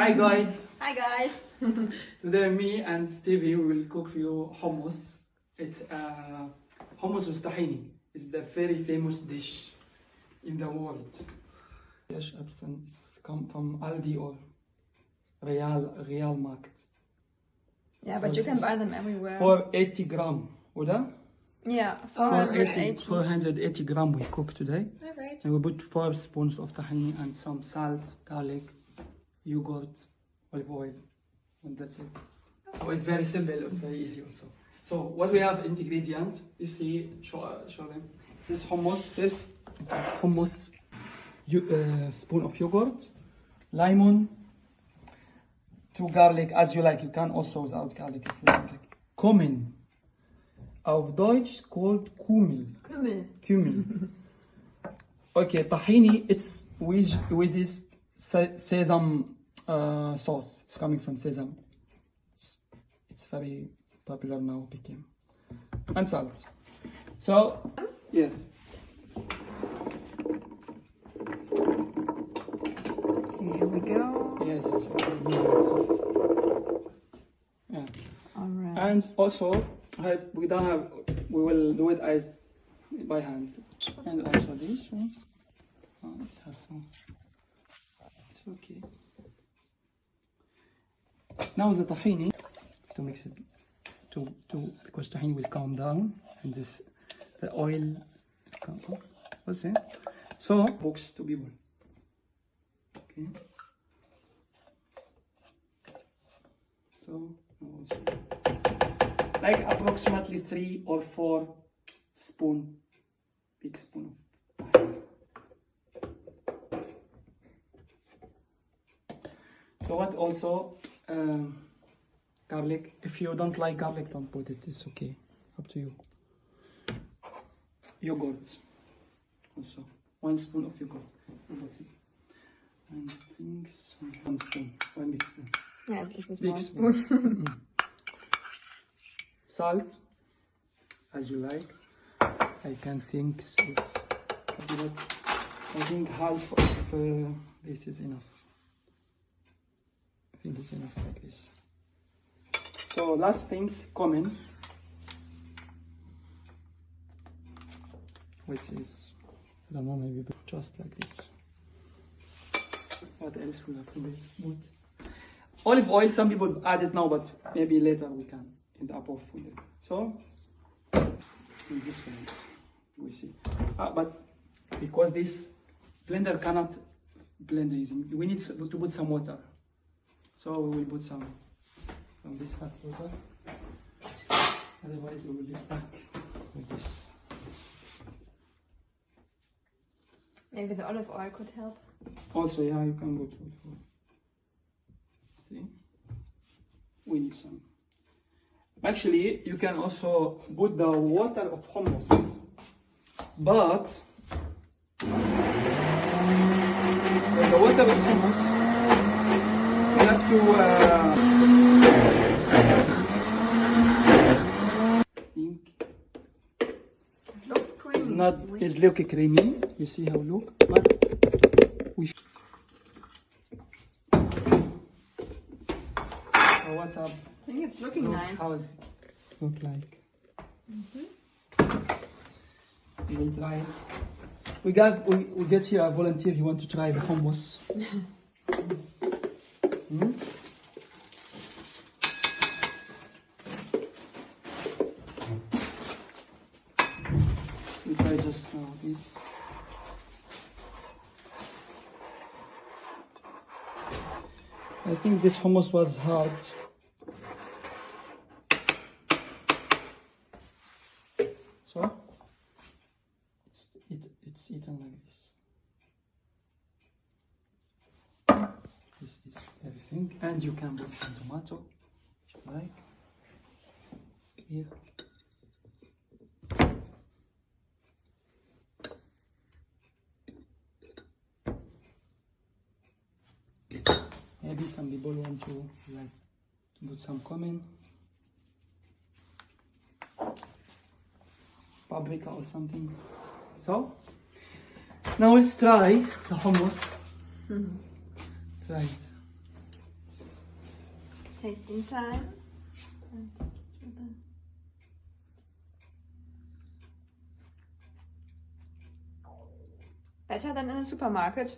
Hi guys! Hi guys! Today me and Stevie will cook for you hummus. It's hummus with tahini. It's the very famous dish in the world. Fish absence come from Aldi or Real Market. Yeah, but you can buy them everywhere. For 80 gram, oder? Yeah, 480. 480 gram we cook today. Alright. And we put 4 spoons of tahini and some salt, garlic, yogurt, olive oil, and that's it. So it's very simple and very easy also. So what we have ingredients, you see, show them. This hummus first, hummus, spoon of yogurt, lemon, 2 garlic as you like. You can also without garlic if you like. Cumin. Auf Deutsch called Kümmel. Kümmel. Okay, tahini, it's with this sesame sauce. It's coming from sesame. It's very popular now, became. And salt. So, yes. Here we go. Yes. Yeah. Alright. And also, we will do it as by hand. And also this one. Oh, it has some. It's okay. Now the tahini, to mix it, because tahini will calm down, and the oil come up. What's it? So box to people. Okay. So also, like approximately 3 or 4 spoon, big spoon of tahini. So what also, garlic. If you don't like garlic, don't put it. It's okay. Up to you. Yogurt. Also, 1 spoon of yogurt. And things, 1 spoon, 1 big spoon. Yeah, it's a Big small spoon. spoon. Salt, as you like. I can think I think half of this is enough. I think it's enough like this. So last things, cumin, which is, I don't know, maybe just like this. What else will have to be put? Olive oil, some people add it now, but maybe later we can end up off with it. So, in this way, we see. But because this blender cannot blend easily, we need to put some water. So we will put some from this hot water. Otherwise, it will be stuck with this. Maybe the olive oil could help. Also, yeah, you can go to it for. See, we need some. Actually, you can also put the water of hummus, but with the water of hummus, you have to. It looks creamy. It's look creamy. You see how it look, but we. What's up? I think it's looking nice. How does it look like? We will try it. We get here a volunteer. He want to try the hummus. We try just now this. I think this hummus was hard. So it's eaten like this. This is everything, and you can put some tomato, if you like. Here. Maybe some people want to put some cumin, paprika or something. So now let's try the hummus. Try it. Tasting time. Better than in the supermarket.